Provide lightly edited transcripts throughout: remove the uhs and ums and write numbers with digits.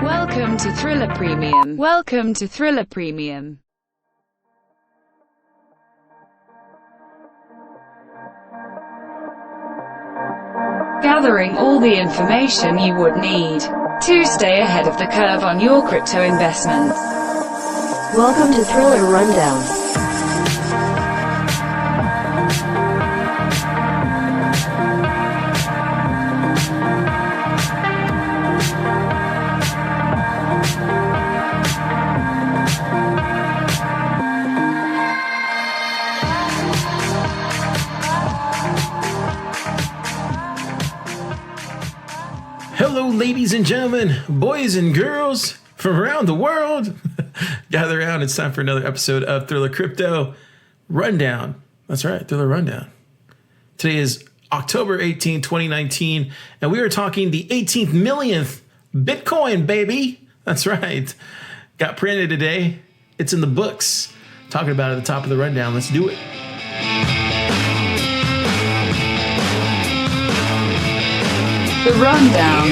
Welcome to Thriller Premium. Welcome to Thriller Premium. Gathering all the information you would need to stay ahead of the curve on your crypto investments. Welcome to Thriller Rundown. Hello, ladies and gentlemen, boys and girls from around the world. Gather around. It's time for another episode of Thriller Crypto Rundown. That's right, Thriller Rundown. Today is October 18, 2019, and we are talking the 18th millionth Bitcoin, baby. That's right. Got printed today. It's in the books. Talking about it at the top of the rundown. Let's do it. The Rundown.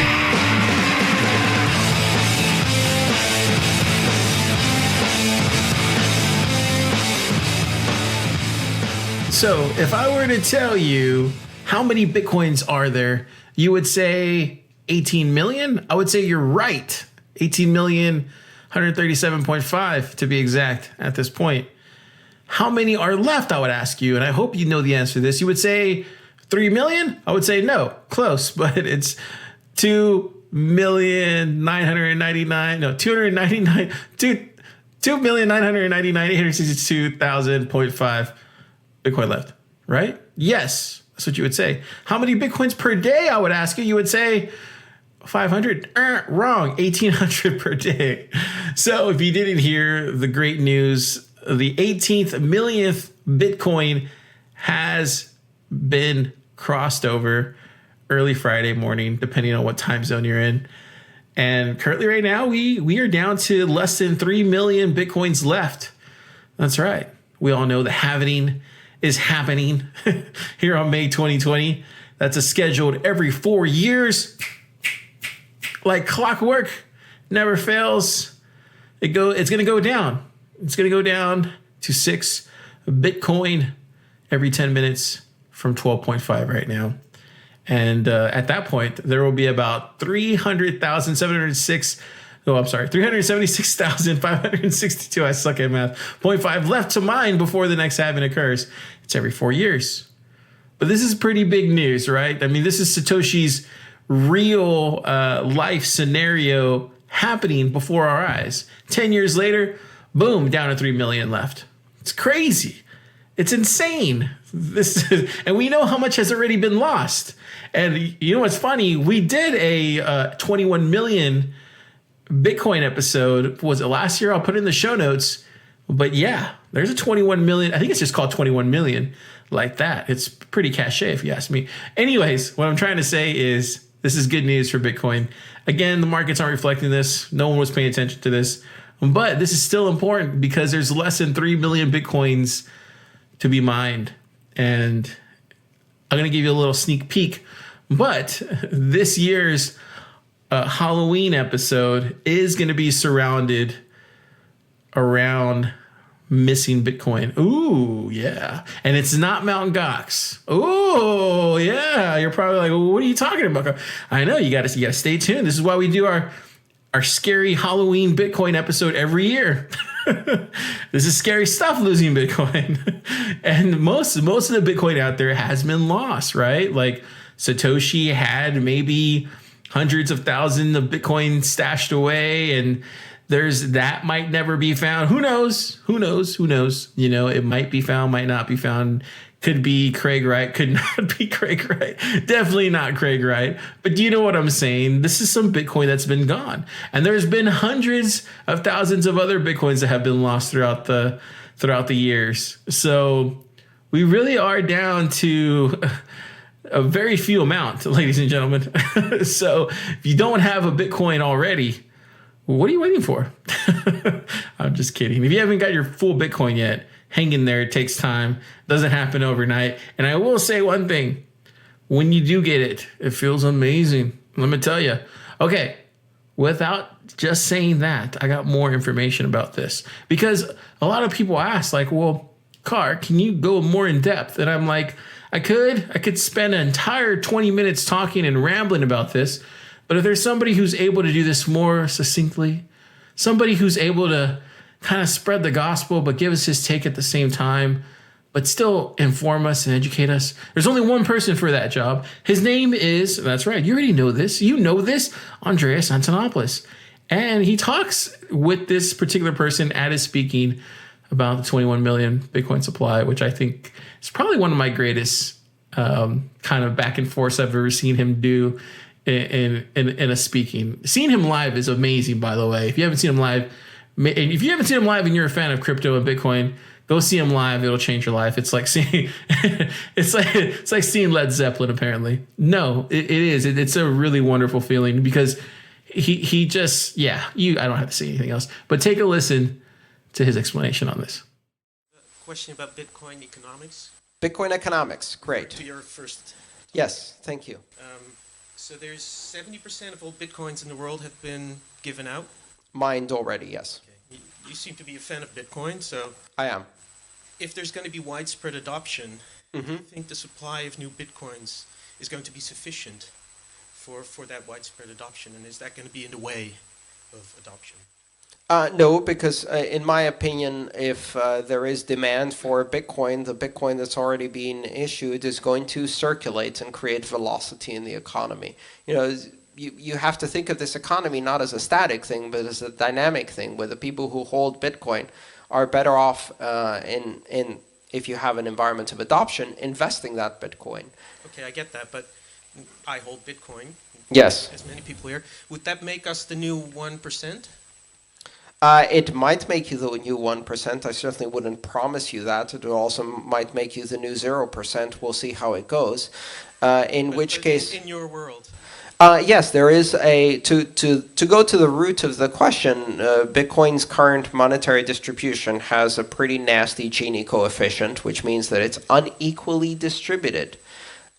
So if I were to tell you how many Bitcoins are there, you would say 18 million. I would say you're right. 18,137.5 to be exact at this point. How many are left, I would ask you, and I hope you know the answer to this. You would say 3 million? I would say no, close, but it's 2,999,862,000.5 Bitcoin left, right? Yes, that's what you would say. How many Bitcoins per day, I would ask you? You would say 500. Wrong, 1,800 per day. So if you didn't hear the great news, the 18th millionth Bitcoin has been crossed over early Friday morning, depending on what time zone you're in. And currently right now, we are down to less than 3 million Bitcoins left. That's right. We all know the halving is happening here on May 2020. That's a scheduled every 4 years. Like clockwork, never fails. It's going to go down. It's going to go down to 6 Bitcoin every 10 minutes from 12.5 right now. And at that point, there will be about 376,562, I suck at math, 0.5 left to mine before the next halving occurs. It's every 4 years. But this is pretty big news, right? I mean, this is Satoshi's real life scenario happening before our eyes. 10 years later, boom, down to 3 million left. It's crazy. It's insane. And we know how much has already been lost. And you know what's funny? We did a 21 million Bitcoin episode. Was it last year? I'll put it in the show notes. But yeah, there's a 21 million. I think it's just called 21 million like that. It's pretty cachet if you ask me. Anyways, what I'm trying to say is this is good news for Bitcoin. Again, the markets aren't reflecting this. No one was paying attention to this. But this is still important because there's less than 3 million Bitcoins to be mined. And I'm going to give you a little sneak peek. But this year's Halloween episode is going to be surrounded around missing Bitcoin. Ooh, yeah. And it's not Mt. Gox. Ooh, yeah. You're probably like, well, what are you talking about? I know, you got to stay tuned. This is why we do our scary Halloween Bitcoin episode every year. This is scary stuff, losing Bitcoin. And most of the Bitcoin out there has been lost, right? Like Satoshi had maybe hundreds of thousands of Bitcoin stashed away, and that might never be found. Who knows? You know, it might be found, might not be found. Could be Craig Wright, could not be Craig Wright. Definitely not Craig Wright. But do you know what I'm saying? This is some Bitcoin that's been gone. And there's been hundreds of thousands of other Bitcoins that have been lost throughout the years. So we really are down to a very few amount, ladies and gentlemen. So if you don't have a Bitcoin already, what are you waiting for? I'm just kidding. If you haven't got your full Bitcoin yet, hang in there. It takes time. Doesn't happen overnight. And I will say one thing. When you do get it, it feels amazing. Let me tell you. Okay, without just saying that, I got more information about this. Because a lot of people ask, like, well, Car, can you go more in depth? And I'm like, I could spend an entire 20 minutes talking and rambling about this. But if there's somebody who's able to do this more succinctly, somebody who's able to kind of spread the gospel, but give us his take at the same time, but still inform us and educate us, there's only one person for that job. His name is, that's right, you already know this. You know this, Andreas Antonopoulos. And he talks with this particular person at his speaking about the 21 million Bitcoin supply, which I think is probably one of my greatest kind of back and forth I've ever seen him do in a speaking. Seeing him live is amazing, by the way. If you haven't seen him live, and you're a fan of crypto and Bitcoin, go see him live. It'll change your life. It's like seeing it's like seeing Led Zeppelin. Apparently, no, it is. It's a really wonderful feeling because he just I don't have to say anything else. But take a listen to his explanation on this. Question about Bitcoin economics. Bitcoin economics, great. To your first. Yes, thank you. So there's 70% of all Bitcoins in the world have been given out. Mined already, yes. Okay. You seem to be a fan of Bitcoin, so I am. if there's going to be widespread adoption, do Mm-hmm. you think the supply of new Bitcoins is going to be sufficient for that widespread adoption? And is that going to be in the way of adoption? No, because in my opinion, if there is demand for Bitcoin, the Bitcoin that's already being issued is going to circulate and create velocity in the economy. You know, you have to think of this economy not as a static thing, but as a dynamic thing, where the people who hold Bitcoin are better off in if you have an environment of adoption, investing that Bitcoin. Okay, I get that, but I hold Bitcoin. Yes. As many people here. Would that make us the new 1%? It might make you the new 1%. I certainly wouldn't promise you that. It also might make you the new 0%. We'll see how it goes. In which case, in your world, yes, there is a to go to the root of the question. Bitcoin's current monetary distribution has a pretty nasty Gini coefficient, which means that it's unequally distributed.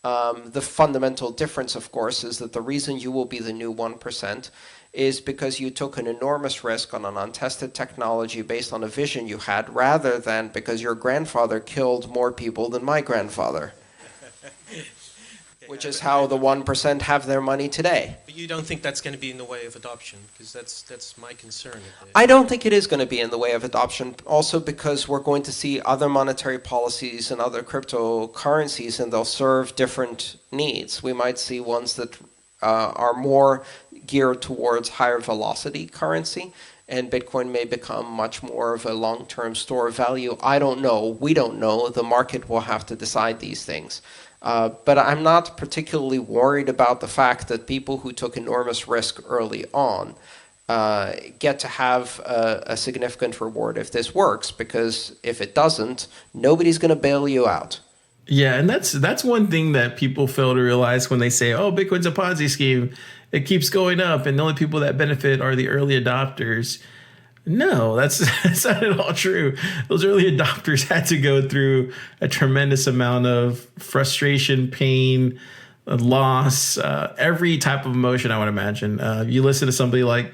The fundamental difference, of course, is that the reason you will be the new 1% is because you took an enormous risk on an untested technology based on a vision you had, rather than because your grandfather killed more people than my grandfather, which is how the 1% have their money today. but you don't think that's going to be in the way of adoption? Because that's my concern. I don't think it is going to be in the way of adoption, also because we're going to see other monetary policies and other cryptocurrencies, and they'll serve different needs. We might see ones that are more geared towards higher velocity currency, and Bitcoin may become much more of a long-term store of value. I don't know. We don't know. The market will have to decide these things. But I'm not particularly worried about the fact that people who took enormous risk early on get to have a significant reward if this works, because if it doesn't, nobody's going to bail you out. Yeah, and that's one thing that people fail to realize when they say, "Oh, Bitcoin's a Ponzi scheme. It keeps going up, and the only people that benefit are the early adopters." No, that's not at all true. Those early adopters had to go through a tremendous amount of frustration, pain, loss, every type of emotion, I would imagine. You listen to somebody like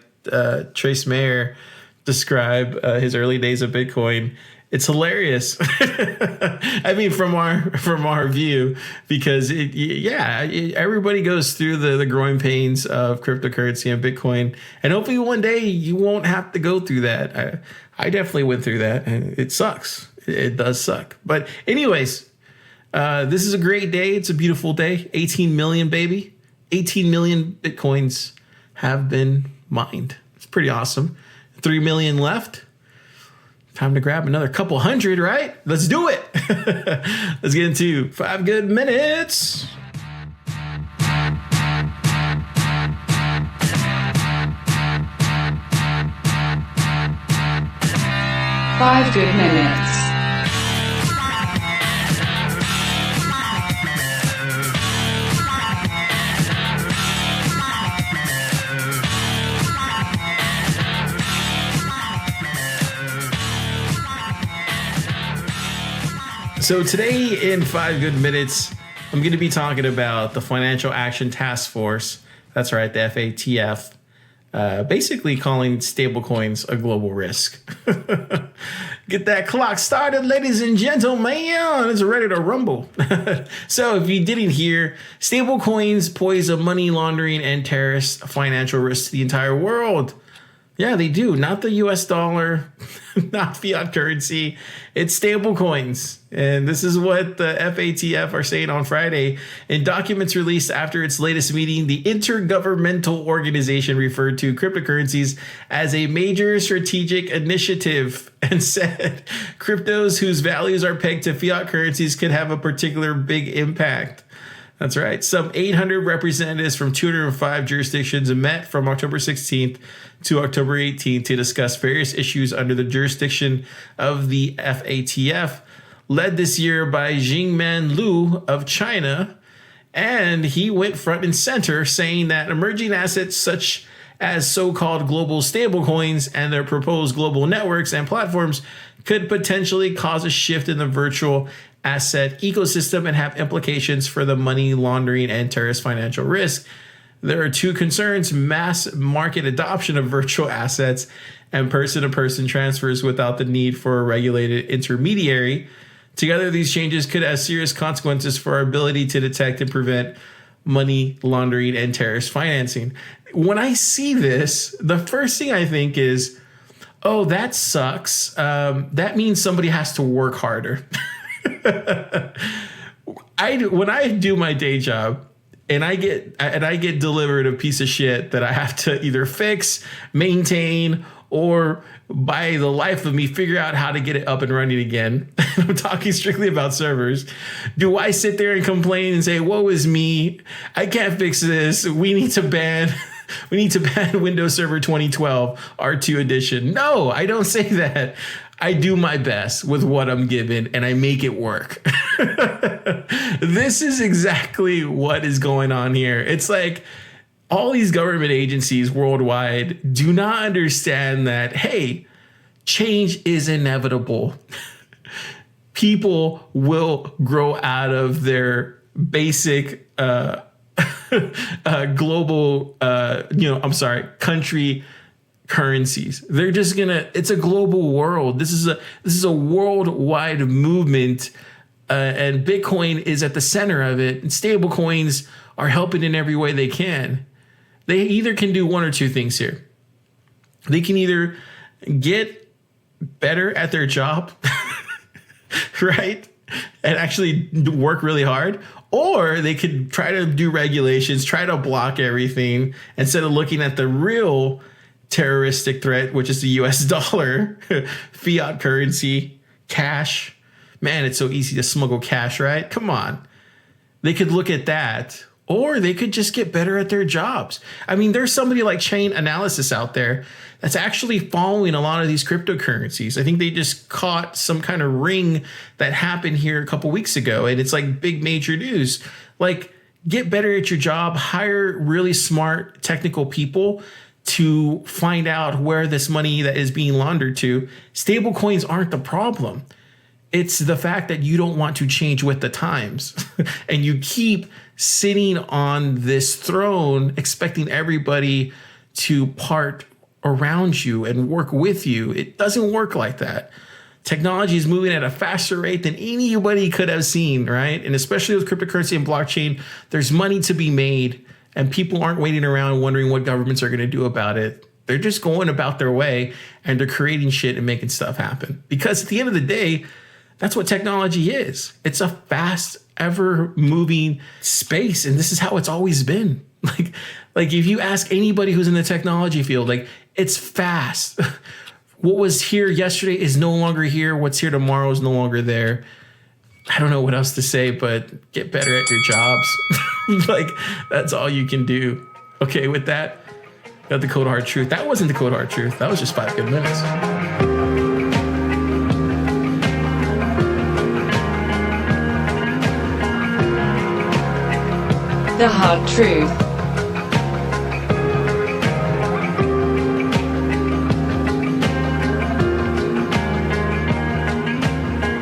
Trace Mayer describe his early days of Bitcoin. It's hilarious. I mean, from our view, because everybody goes through the growing pains of cryptocurrency and Bitcoin, and hopefully one day you won't have to go through that. I definitely went through that, and it sucks. It does suck. But anyways, this is a great day. It's a beautiful day. 18 million, baby. 18 million Bitcoins have been mined. It's pretty awesome. 3 million left. Time to grab another couple hundred, right? Let's do it. Let's get into 5 good minutes. Five good minutes. So today in 5 good minutes, I'm going to be talking about the Financial Action Task Force. That's right, the FATF. basically calling stablecoins a global risk. Get that clock started, ladies and gentlemen. It's ready to rumble. So if you didn't hear, stablecoins pose a money laundering and terrorist financial risk to the entire world. Yeah, they do. Not the US dollar, not fiat currency. It's stable coins. And this is what the FATF are saying on Friday. In documents released after its latest meeting, the Intergovernmental Organization referred to cryptocurrencies as a major strategic initiative and said cryptos whose values are pegged to fiat currencies could have a particular big impact. That's right. Some 800 representatives from 205 jurisdictions met from October 16th to October 18th to discuss various issues under the jurisdiction of the FATF, led this year by Jingman Liu of China. And he went front and center, saying that emerging assets such as so-called global stablecoins and their proposed global networks and platforms could potentially cause a shift in the virtual asset ecosystem and have implications for the money laundering and terrorist financial risk. There are two concerns: mass market adoption of virtual assets and person-to-person transfers without the need for a regulated intermediary. Together, these changes could have serious consequences for our ability to detect and prevent money laundering and terrorist financing. When I see this, the first thing I think is, oh, that sucks. That means somebody has to work harder. When I do my day job and I get delivered a piece of shit that I have to either fix, maintain, or by the life of me figure out how to get it up and running again. I'm talking strictly about servers. Do I sit there and complain and say, woe is me, I can't fix this, we need to ban Windows Server 2012 R2 edition? No, I don't say that. I do my best with what I'm given and I make it work. This is exactly what is going on here. It's like all these government agencies worldwide do not understand that, hey, change is inevitable. People will grow out of their basic global, country currencies. They're just it's a global world. This is a worldwide movement, and Bitcoin is at the center of it. And stable coins are helping in every way they can. They either can do one or two things here. They can either get better at their job, right? And actually work really hard, or they could try to do regulations, try to block everything instead of looking at the real terroristic threat, which is the US dollar, fiat currency, cash. Man, it's so easy to smuggle cash, right? Come on. They could look at that, or they could just get better at their jobs. I mean, there's somebody like Chain Analysis out there that's actually following a lot of these cryptocurrencies. I think they just caught some kind of ring that happened here a couple weeks ago, and it's like big major news. Like, get better at your job, hire really smart technical people to find out where this money that is being laundered to. Stable coins aren't the problem. It's the fact that you don't want to change with the times and you keep sitting on this throne expecting everybody to part around you and work with you. It doesn't work like that. Technology is moving at a faster rate than anybody could have seen, right? And especially with cryptocurrency and blockchain, there's money to be made, and people aren't waiting around wondering what governments are going to do about it. They're just going about their way and they're creating shit and making stuff happen. Because at the end of the day, that's what technology is. It's a fast, ever moving space. And this is how it's always been. Like if you ask anybody who's in the technology field, like, it's fast. What was here yesterday is no longer here. What's here tomorrow is no longer there. I don't know what else to say, but get better at your jobs. Like, that's all you can do. Okay, with that, got the cold hard truth. That wasn't the cold hard truth. That was just 5 good minutes. The hard truth.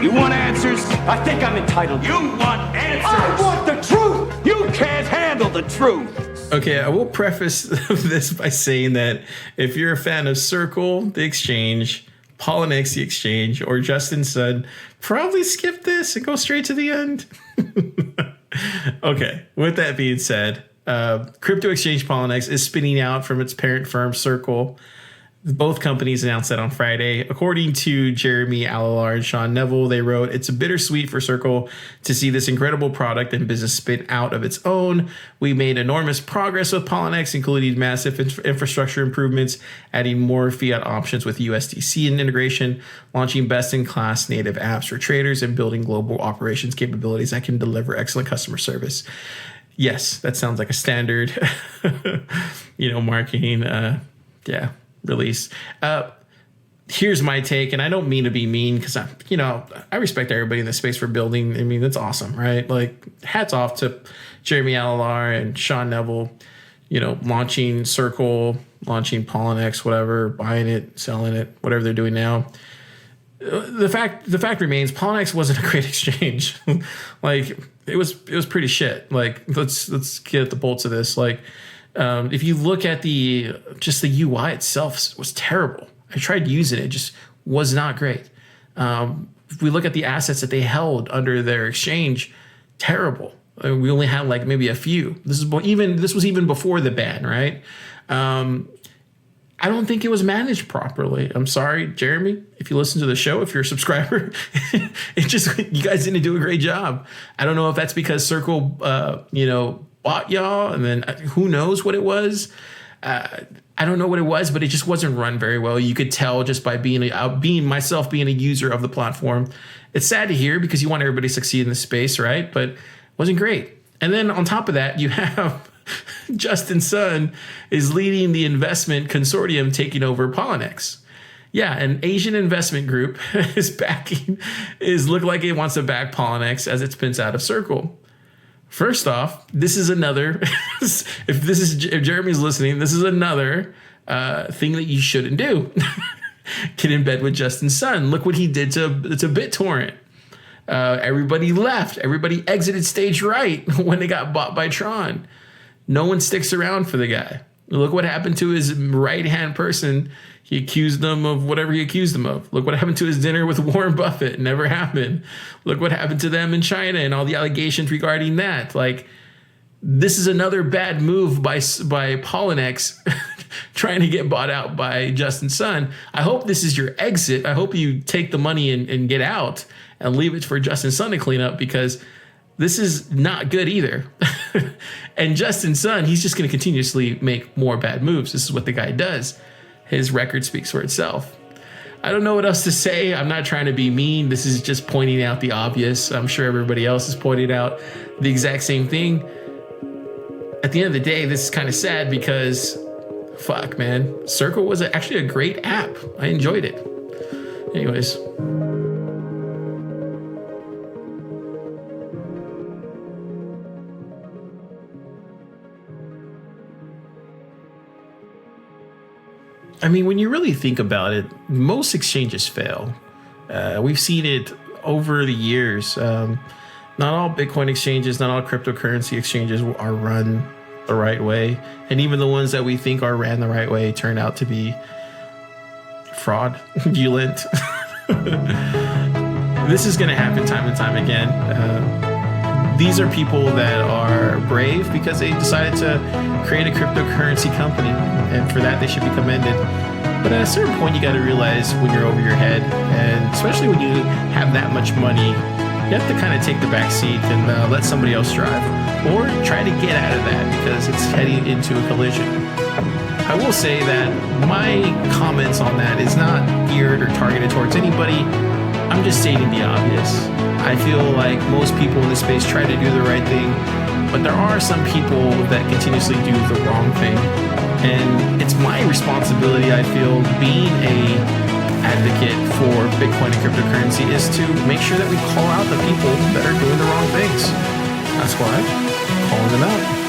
You want answers? I think I'm entitled. You want answers? I want the truth! You can't handle the truth! Okay, I will preface this by saying that if you're a fan of Circle, the exchange, Poloniex, the exchange, or Justin Sun, probably skip this and go straight to the end. Okay, with that being said, crypto exchange Poloniex is spinning out from its parent firm Circle. Both companies announced that on Friday. According to Jeremy Allalar and Sean Neville, they wrote, "It's a bittersweet for Circle to see this incredible product and business spin out of its own. We made enormous progress with Poloniex, including massive infrastructure improvements, adding more fiat options with USDC and integration, launching best-in-class native apps for traders, and building global operations capabilities that can deliver excellent customer service." Yes, that sounds like a standard, marketing, release. Here's my take, and I don't mean to be mean because I respect everybody in the space for building. I mean, that's awesome, right? Like, hats off to Jeremy Allalar and Sean Neville, launching Circle, launching Poloniex, whatever, buying it, selling it, whatever they're doing now. The fact remains, Poloniex wasn't a great exchange. Like, it was pretty shit. Like, let's get at the bolts of this. Like, if you look at the UI itself was terrible. I tried using it, it just was not great. If we look at the assets that they held under their exchange, terrible. We only had like maybe a few. This was even before the ban, right? I don't think it was managed properly. I'm sorry, Jeremy, if you listen to the show, if you're a subscriber, you guys didn't do a great job. I don't know if that's because Circle, bought y'all, and then who knows what it was. I don't know what it was, but it just wasn't run very well. You could tell just by being a user of the platform. It's sad to hear because you want everybody to succeed in this space, right? But it wasn't great. And then on top of that, you have Justin Sun is leading the investment consortium taking over Poloniex. Yeah, an Asian investment group look like it wants to back Poloniex as it spins out of Circle. First off, this is another, if Jeremy's listening, this is another thing that you shouldn't do. Get in bed with Justin Sun. Look what he did to BitTorrent. Everybody left. Everybody exited stage right when they got bought by Tron. No one sticks around for the guy. Look what happened to his right-hand person. He accused them of whatever he accused them of. Look what happened to his dinner with Warren Buffett. It never happened. Look what happened to them in China and all the allegations regarding that. Like, this is another bad move by Poloniex trying to get bought out by Justin Sun. I hope this is your exit. I hope you take the money and get out and leave it for Justin Sun to clean up, because this is not good either. And Justin Sun, he's just going to continuously make more bad moves. This is what the guy does. His record speaks for itself. I don't know what else to say. I'm not trying to be mean. This is just pointing out the obvious. I'm sure everybody else has pointed out the exact same thing. At the end of the day, this is kind of sad because, fuck, man. Circle was actually a great app. I enjoyed it. Anyways. I mean, when you really think about it, most exchanges fail. We've seen it over the years. Not all Bitcoin exchanges, not all cryptocurrency exchanges are run the right way. And even the ones that we think are ran the right way turn out to be fraudulent. This is going to happen time and time again. These are people that are brave because they decided to create a cryptocurrency company, and for that they should be commended. But at a certain point, you got to realize when you're over your head, and especially when you have that much money, you have to kind of take the back seat and let somebody else drive, or try to get out of that because it's heading into a collision. I will say that my comments on that is not geared or targeted towards anybody. I'm just stating the obvious. I feel like most people in this space try to do the right thing, but there are some people that continuously do the wrong thing. And it's my responsibility, I feel, being a advocate for Bitcoin and cryptocurrency, is to make sure that we call out the people that are doing the wrong things. That's why I'm calling them out.